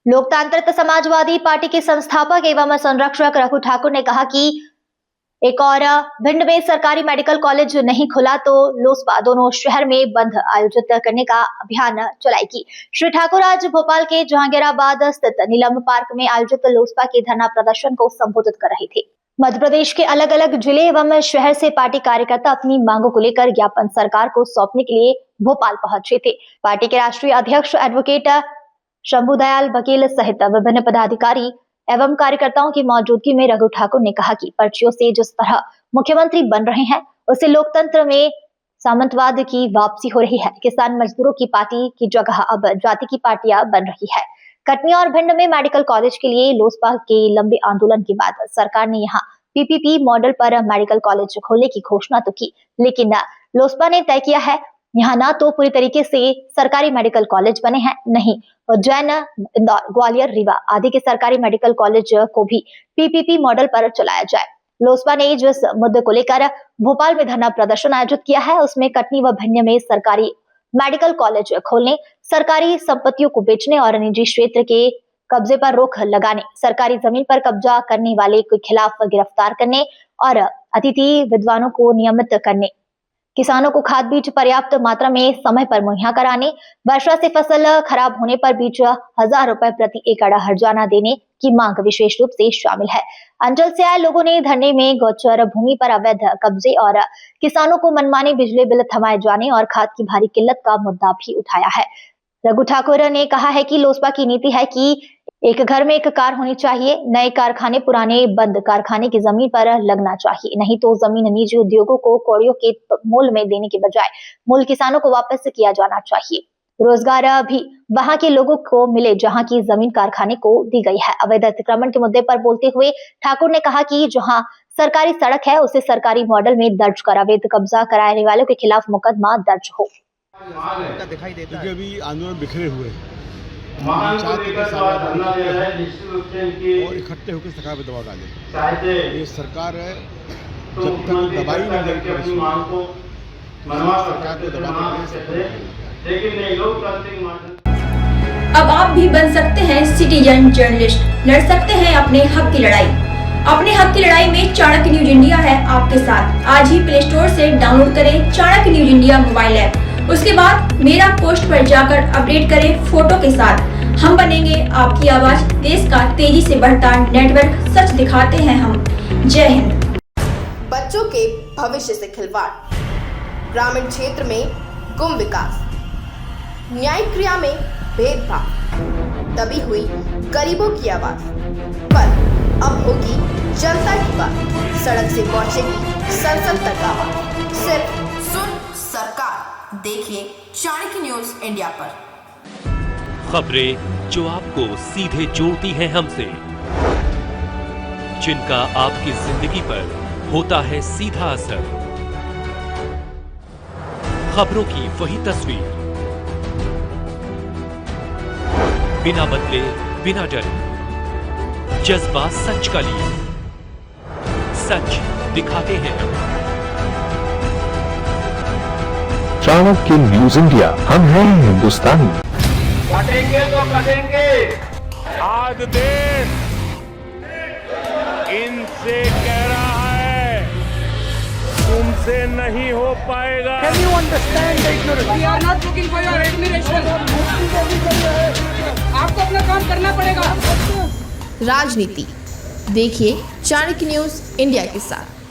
लोकतांत्रिक समाजवादी पार्टी के संस्थापक एवं संरक्षक रघु ठाकुर ने कहा कि एक और भिंड में सरकारी मेडिकल कॉलेज नहीं खुला तो लोसपा दोनों शहर में बंद आयोजित करने का अभियान चलाएगी। श्री ठाकुर आज भोपाल के जहांगीराबाद स्थित नीलम पार्क में आयोजित लोसपा के धरना प्रदर्शन को संबोधित कर रहे थे। मध्य प्रदेश के अलग अलग जिले एवं शहर से पार्टी कार्यकर्ता अपनी मांगों को लेकर ज्ञापन सरकार को सौंपने के लिए भोपाल पहुंचे थे। पार्टी के राष्ट्रीय अध्यक्ष एडवोकेट शंभुदयाल बघेल सहित विभिन्न पदाधिकारी एवं कार्यकर्ताओं की मौजूदगी में रघु ठाकुर ने कहा कि पर्चियों से जिस तरह मुख्यमंत्री बन रहे हैं उससे लोकतंत्र में सामंतवाद की वापसी हो रही है। किसान मजदूरों की पार्टी की जगह अब जाति की पार्टियां बन रही है। कटनी और भिंड में मेडिकल कॉलेज के लिए लोसपा के लंबे आंदोलन के बाद सरकार ने यहाँ पीपीपी मॉडल पर मेडिकल कॉलेज खोलने की घोषणा तो की, लेकिन लोसपा ने तय किया है यहाँ ना तो पूरी तरीके से सरकारी मेडिकल कॉलेज बने हैं, नहीं उज्जैन, इंदौर, ग्वालियर, रीवा आदि के सरकारी मेडिकल कॉलेज को भी पीपीपी मॉडल पर चलाया जाए। लोसपा ने जिस मुद्दे को लेकर भोपाल में धरना प्रदर्शन आयोजित किया है उसमें कटनी व भिंड में सरकारी मेडिकल कॉलेज खोलने, सरकारी संपत्तियों को बेचने और निजी क्षेत्र के कब्जे पर रोक लगाने, सरकारी जमीन पर कब्जा करने वाले के खिलाफ गिरफ्तार करने और अतिथि विद्वानों को नियमित करने, किसानों को खाद बीज पर्याप्त मात्रा में समय पर मुहैया कराने, वर्षा से फसल खराब होने पर बीच 1000 रुपए प्रति एकड़ हर्जाना देने की मांग विशेष रूप से शामिल है। अंचल से आए लोगों ने धरने में गोचर भूमि पर अवैध कब्जे और किसानों को मनमाने बिजली बिल थमाए जाने और खाद की भारी किल्लत का मुद्दा भी उठाया है। रघु ठाकुर ने कहा है कि लोसपा की नीति है कि एक घर में एक कार होनी चाहिए, नए कारखाने पुराने बंद कारखाने की जमीन पर लगना चाहिए, नहीं तो जमीन निजी उद्योगों को कौड़ियों के मूल में देने के बजाय मूल किसानों को वापस किया जाना चाहिए। रोजगार भी वहां के लोगों को मिले जहां की जमीन कारखाने को दी गई है। अवैध अतिक्रमण के मुद्दे पर बोलते हुए ठाकुर ने कहा कि जहां सरकारी सड़क है उसे सरकारी मॉडल में दर्ज कर अवैध कब्जा कराने वालों के खिलाफ मुकदमा दर्ज हो। क्योंकि अभी आंदोलन बिखरे हुए और इकट्ठे होकर सरकार पर दबाव डाले। ये सरकार है जब तक दबाई नहीं जाएगी सरकार को दबाने। अब आप भी बन सकते हैं सिटीजन जर्नलिस्ट, लड़ सकते हैं अपने हक की लड़ाई। अपने हक की लड़ाई में चाणक्य न्यूज इंडिया है आपके साथ। आज ही प्ले स्टोर से डाउनलोड करें Chanakya news India mobile app. उसके बाद मेरा पोस्ट पर जाकर अपडेट करें फोटो के साथ। हम बनेंगे आपकी आवाज, देश का तेजी से बढ़ता नेटवर्क, सच दिखाते हैं हम। जय हिंद। बच्चों के भविष्य से खिलवाड़, ग्रामीण क्षेत्र में गुम विकास, न्यायिक क्रिया में भेदभाव, दबी हुई गरीबों की आवाज, पर अब होगी जनता की बात। सड़क से पहुंचेगी संसद तक आवाज। सिर्फ सुन सरकार, देखिए चाणक्य न्यूज इंडिया पर। खबरें जो आपको सीधे जोड़ती हैं हमसे, जिनका आपकी जिंदगी पर होता है सीधा असर। खबरों की वही तस्वीर, बिना बदले बिना डरे, जज्बा सच का लिए, सच दिखाते हैं हम। चाणक्य न्यूज इंडिया, हम हैं हिंदुस्तानी। कटेंगे तो कटेंगे। आज देश इनसे कह रहा है तुमसे नहीं हो पाएगा। Can you understand the ignorance? We are not looking for your admiration. आपको अपना काम करना पड़ेगा। राजनीति देखिए चाणक्य न्यूज इंडिया के साथ।